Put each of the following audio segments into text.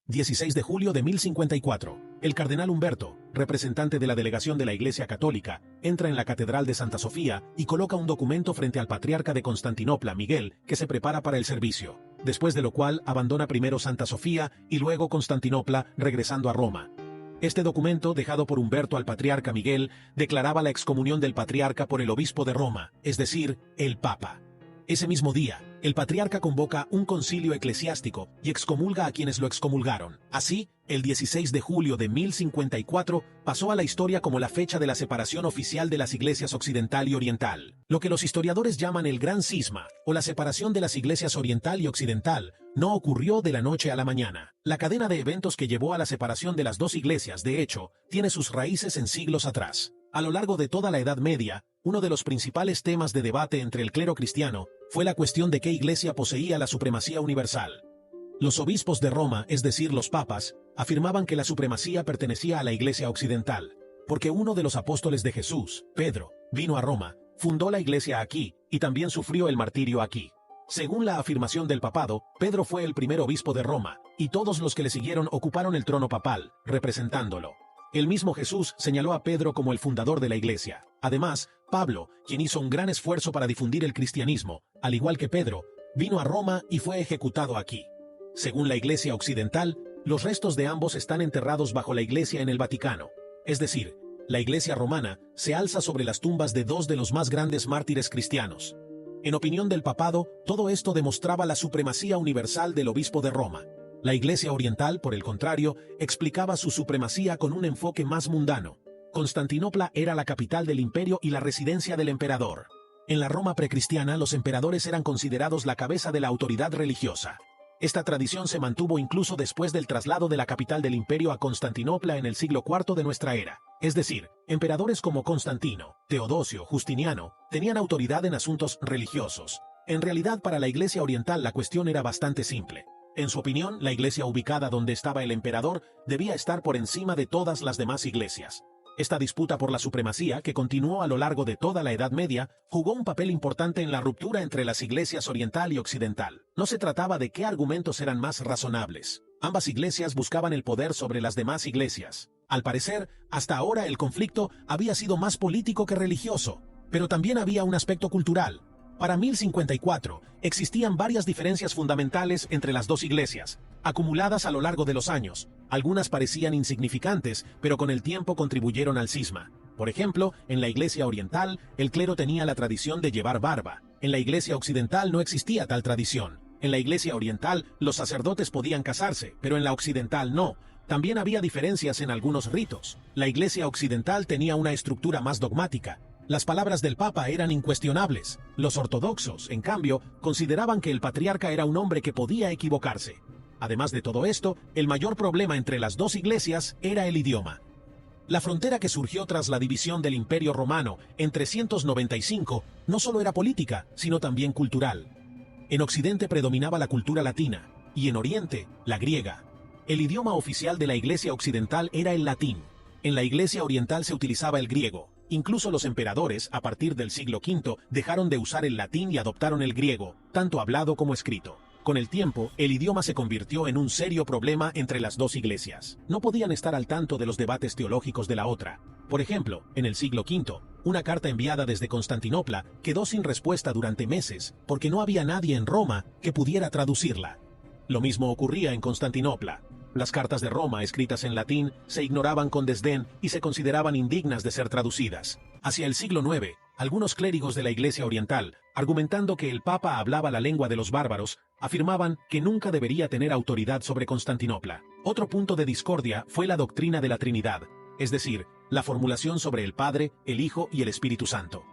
16 de julio de 1054. El cardenal Humberto, representante de la delegación de la Iglesia Católica, entra en la Catedral de Santa Sofía y coloca un documento frente al patriarca de Constantinopla, Miguel, que se prepara para el servicio, después de lo cual abandona primero Santa Sofía y luego Constantinopla, regresando a Roma. Este documento, dejado por Humberto al patriarca Miguel, declaraba la excomunión del patriarca por el obispo de Roma, es decir, el Papa. Ese mismo día, el patriarca convoca un concilio eclesiástico y excomulga a quienes lo excomulgaron. Así, el 16 de julio de 1054 pasó a la historia como la fecha de la separación oficial de las iglesias occidental y oriental. Lo que los historiadores llaman el Gran Cisma, o la separación de las iglesias oriental y occidental, no ocurrió de la noche a la mañana. La cadena de eventos que llevó a la separación de las dos iglesias, de hecho, tiene sus raíces en siglos atrás. A lo largo de toda la Edad Media, uno de los principales temas de debate entre el clero cristiano fue la cuestión de qué iglesia poseía la supremacía universal. Los obispos de Roma, es decir, los papas, afirmaban que la supremacía pertenecía a la iglesia occidental, porque uno de los apóstoles de Jesús, Pedro, vino a Roma, fundó la iglesia aquí y también sufrió el martirio aquí. Según la afirmación del papado, Pedro fue el primer obispo de Roma, y todos los que le siguieron ocuparon el trono papal, representándolo. El mismo Jesús señaló a Pedro como el fundador de la iglesia. Además, Pablo, quien hizo un gran esfuerzo para difundir el cristianismo, al igual que Pedro, vino a Roma y fue ejecutado aquí. Según la iglesia occidental, los restos de ambos están enterrados bajo la iglesia en el Vaticano. Es decir, la iglesia romana se alza sobre las tumbas de dos de los más grandes mártires cristianos. En opinión del papado, todo esto demostraba la supremacía universal del obispo de Roma. La Iglesia Oriental, por el contrario, explicaba su supremacía con un enfoque más mundano. Constantinopla era la capital del imperio y la residencia del emperador. En la Roma precristiana, los emperadores eran considerados la cabeza de la autoridad religiosa. Esta tradición se mantuvo incluso después del traslado de la capital del imperio a Constantinopla en el siglo IV de nuestra era. Es decir, emperadores como Constantino, Teodosio, Justiniano, tenían autoridad en asuntos religiosos. En realidad, para la Iglesia Oriental la cuestión era bastante simple. En su opinión, la iglesia ubicada donde estaba el emperador debía estar por encima de todas las demás iglesias. Esta disputa por la supremacía, que continuó a lo largo de toda la Edad Media, jugó un papel importante en la ruptura entre las iglesias oriental y occidental. No se trataba de qué argumentos eran más razonables. Ambas iglesias buscaban el poder sobre las demás iglesias. Al parecer, hasta ahora el conflicto había sido más político que religioso, pero también había un aspecto cultural. Para 1054, existían varias diferencias fundamentales entre las dos iglesias, acumuladas a lo largo de los años. Algunas parecían insignificantes, pero con el tiempo contribuyeron al cisma. Por ejemplo, en la iglesia oriental, el clero tenía la tradición de llevar barba. En la iglesia occidental no existía tal tradición. En la iglesia oriental, los sacerdotes podían casarse, pero en la occidental no. También había diferencias en algunos ritos. La iglesia occidental tenía una estructura más dogmática. Las palabras del Papa eran incuestionables. Los ortodoxos, en cambio, consideraban que el patriarca era un hombre que podía equivocarse. Además de todo esto, el mayor problema entre las dos iglesias era el idioma. La frontera que surgió tras la división del Imperio Romano en 395 no solo era política, sino también cultural. En Occidente predominaba la cultura latina, y en Oriente, la griega. El idioma oficial de la Iglesia Occidental era el latín. En la Iglesia Oriental se utilizaba el griego. Incluso los emperadores, a partir del siglo V, dejaron de usar el latín y adoptaron el griego, tanto hablado como escrito. Con el tiempo, el idioma se convirtió en un serio problema entre las dos iglesias. No podían estar al tanto de los debates teológicos de la otra. Por ejemplo, en el siglo V, una carta enviada desde Constantinopla quedó sin respuesta durante meses, porque no había nadie en Roma que pudiera traducirla. Lo mismo ocurría en Constantinopla. Las cartas de Roma, escritas en latín, se ignoraban con desdén y se consideraban indignas de ser traducidas. Hacia el siglo IX, algunos clérigos de la Iglesia Oriental, argumentando que el Papa hablaba la lengua de los bárbaros, afirmaban que nunca debería tener autoridad sobre Constantinopla. Otro punto de discordia fue la doctrina de la Trinidad, es decir, la formulación sobre el Padre, el Hijo y el Espíritu Santo.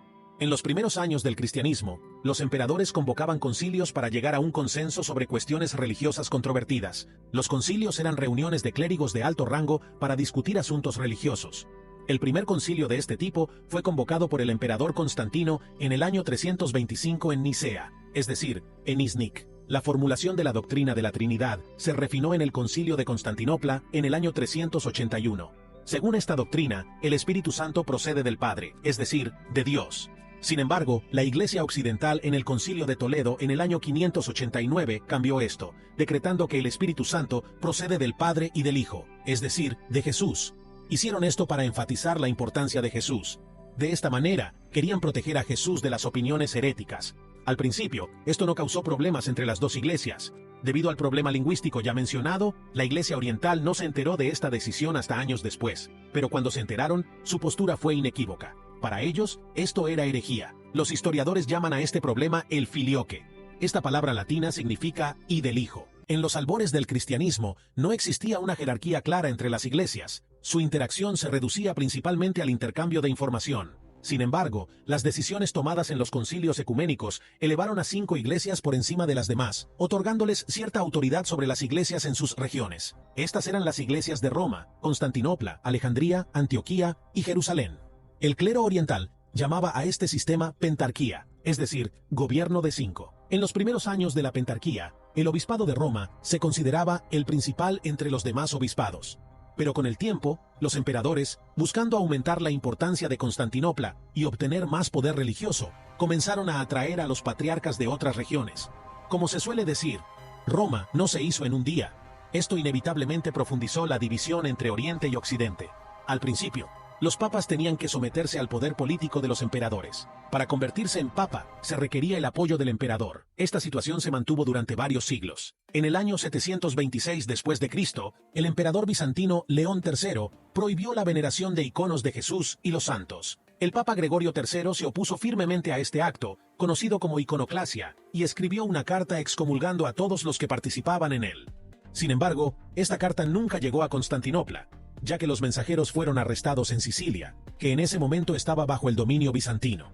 En los primeros años del cristianismo, los emperadores convocaban concilios para llegar a un consenso sobre cuestiones religiosas controvertidas. Los concilios eran reuniones de clérigos de alto rango para discutir asuntos religiosos. El primer concilio de este tipo fue convocado por el emperador Constantino en el año 325 en Nicea, es decir, en Iznik. La formulación de la doctrina de la Trinidad se refinó en el concilio de Constantinopla en el año 381. Según esta doctrina, el Espíritu Santo procede del Padre, es decir, de Dios. Sin embargo, la Iglesia Occidental en el Concilio de Toledo en el año 589 cambió esto, decretando que el Espíritu Santo procede del Padre y del Hijo, es decir, de Jesús. Hicieron esto para enfatizar la importancia de Jesús. De esta manera, querían proteger a Jesús de las opiniones heréticas. Al principio, esto no causó problemas entre las dos iglesias. Debido al problema lingüístico ya mencionado, la Iglesia Oriental no se enteró de esta decisión hasta años después, pero cuando se enteraron, su postura fue inequívoca. Para ellos, esto era herejía. Los historiadores llaman a este problema el filioque. Esta palabra latina significa «y del Hijo». En los albores del cristianismo, no existía una jerarquía clara entre las iglesias. Su interacción se reducía principalmente al intercambio de información. Sin embargo, las decisiones tomadas en los concilios ecuménicos elevaron a 5 iglesias por encima de las demás, otorgándoles cierta autoridad sobre las iglesias en sus regiones. Estas eran las iglesias de Roma, Constantinopla, Alejandría, Antioquía y Jerusalén. El clero oriental llamaba a este sistema pentarquía, es decir, gobierno de 5. En los primeros años de la pentarquía, el obispado de Roma se consideraba el principal entre los demás obispados. Pero con el tiempo, los emperadores, buscando aumentar la importancia de Constantinopla y obtener más poder religioso, comenzaron a atraer a los patriarcas de otras regiones. Como se suele decir, Roma no se hizo en un día. Esto inevitablemente profundizó la división entre Oriente y Occidente. Al principio, los papas tenían que someterse al poder político de los emperadores. Para convertirse en papa, se requería el apoyo del emperador. Esta situación se mantuvo durante varios siglos. En el año 726 después de Cristo, el emperador bizantino León III prohibió la veneración de iconos de Jesús y los santos. El papa Gregorio III se opuso firmemente a este acto, conocido como iconoclasia, y escribió una carta excomulgando a todos los que participaban en él. Sin embargo, esta carta nunca llegó a Constantinopla, ya que los mensajeros fueron arrestados en Sicilia, que en ese momento estaba bajo el dominio bizantino.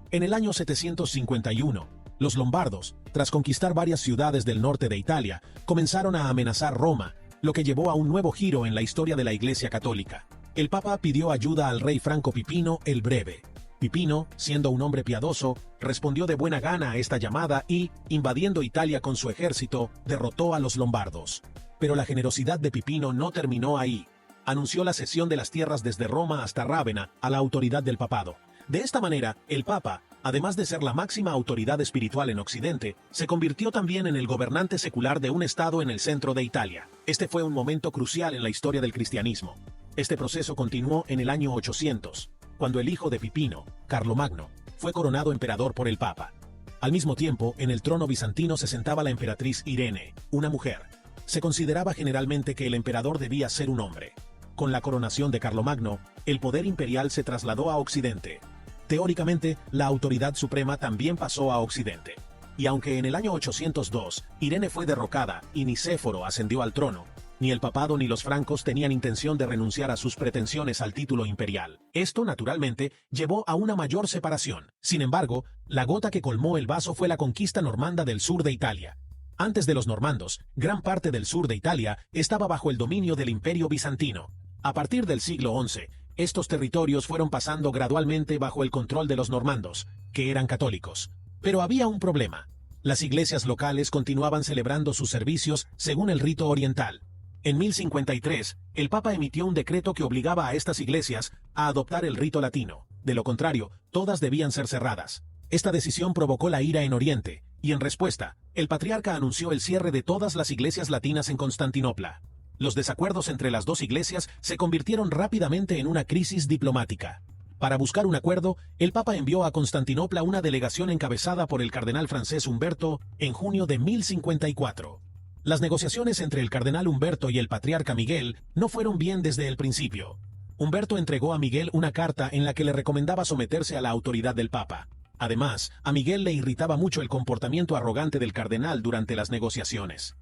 En el año 751, los lombardos, tras conquistar varias ciudades del norte de Italia, comenzaron a amenazar Roma, lo que llevó a un nuevo giro en la historia de la Iglesia Católica. El Papa pidió ayuda al rey franco Pipino el Breve. Pipino, siendo un hombre piadoso, respondió de buena gana a esta llamada y, invadiendo Italia con su ejército, derrotó a los lombardos. Pero la generosidad de Pipino no terminó ahí. Anunció la cesión de las tierras desde Roma hasta Rávena a la autoridad del papado. De esta manera, el Papa, además de ser la máxima autoridad espiritual en Occidente, se convirtió también en el gobernante secular de un estado en el centro de Italia. Este fue un momento crucial en la historia del cristianismo. Este proceso continuó en el año 800, cuando el hijo de Pipino, Carlomagno, fue coronado emperador por el Papa. Al mismo tiempo, en el trono bizantino se sentaba la emperatriz Irene, una mujer. Se consideraba generalmente que el emperador debía ser un hombre. Con la coronación de Carlomagno, el poder imperial se trasladó a Occidente. Teóricamente, la autoridad suprema también pasó a Occidente. Y aunque en el año 802, Irene fue derrocada y Nicéforo ascendió al trono, ni el papado ni los francos tenían intención de renunciar a sus pretensiones al título imperial. Esto, naturalmente, llevó a una mayor separación. Sin embargo, la gota que colmó el vaso fue la conquista normanda del sur de Italia. Antes de los normandos, gran parte del sur de Italia estaba bajo el dominio del Imperio bizantino. A partir del siglo XI, estos territorios fueron pasando gradualmente bajo el control de los normandos, que eran católicos. Pero había un problema. Las iglesias locales continuaban celebrando sus servicios según el rito oriental. En 1053, el Papa emitió un decreto que obligaba a estas iglesias a adoptar el rito latino. De lo contrario, todas debían ser cerradas. Esta decisión provocó la ira en Oriente, y en respuesta, el patriarca anunció el cierre de todas las iglesias latinas en Constantinopla. Los desacuerdos entre las dos iglesias se convirtieron rápidamente en una crisis diplomática. Para buscar un acuerdo, el Papa envió a Constantinopla una delegación encabezada por el cardenal francés Humberto en junio de 1054. Las negociaciones entre el cardenal Humberto y el patriarca Miguel no fueron bien desde el principio. Humberto entregó a Miguel una carta en la que le recomendaba someterse a la autoridad del Papa. Además, a Miguel le irritaba mucho el comportamiento arrogante del cardenal durante las negociaciones.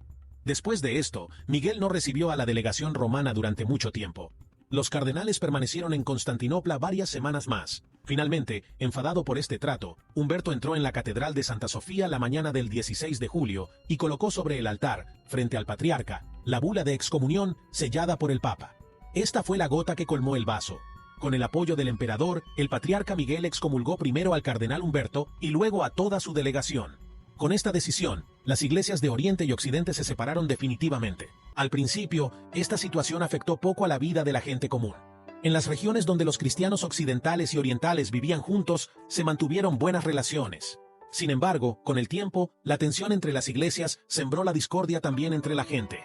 Después de esto, Miguel no recibió a la delegación romana durante mucho tiempo. Los cardenales permanecieron en Constantinopla varias semanas más. Finalmente, enfadado por este trato, Humberto entró en la Catedral de Santa Sofía la mañana del 16 de julio y colocó sobre el altar, frente al patriarca, la bula de excomunión sellada por el Papa. Esta fue la gota que colmó el vaso. Con el apoyo del emperador, el patriarca Miguel excomulgó primero al cardenal Humberto y luego a toda su delegación. Con esta decisión, las iglesias de Oriente y Occidente se separaron definitivamente. Al principio, esta situación afectó poco a la vida de la gente común. En las regiones donde los cristianos occidentales y orientales vivían juntos, se mantuvieron buenas relaciones. Sin embargo, con el tiempo, la tensión entre las iglesias sembró la discordia también entre la gente.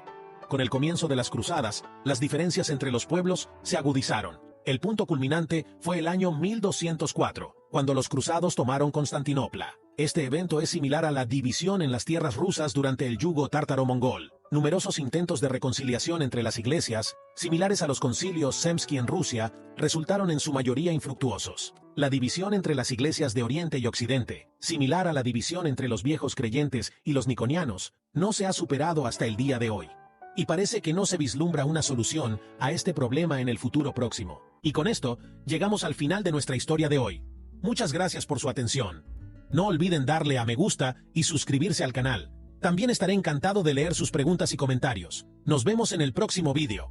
Con el comienzo de las cruzadas, las diferencias entre los pueblos se agudizaron. El punto culminante fue el año 1204, cuando los cruzados tomaron Constantinopla. Este evento es similar a la división en las tierras rusas durante el yugo tártaro-mongol. Numerosos intentos de reconciliación entre las iglesias, similares a los concilios Zemsky en Rusia, resultaron en su mayoría infructuosos. La división entre las iglesias de Oriente y Occidente, similar a la división entre los viejos creyentes y los niconianos, no se ha superado hasta el día de hoy. Y parece que no se vislumbra una solución a este problema en el futuro próximo. Y con esto, llegamos al final de nuestra historia de hoy. Muchas gracias por su atención. No olviden darle a me gusta y suscribirse al canal. También estaré encantado de leer sus preguntas y comentarios. Nos vemos en el próximo vídeo.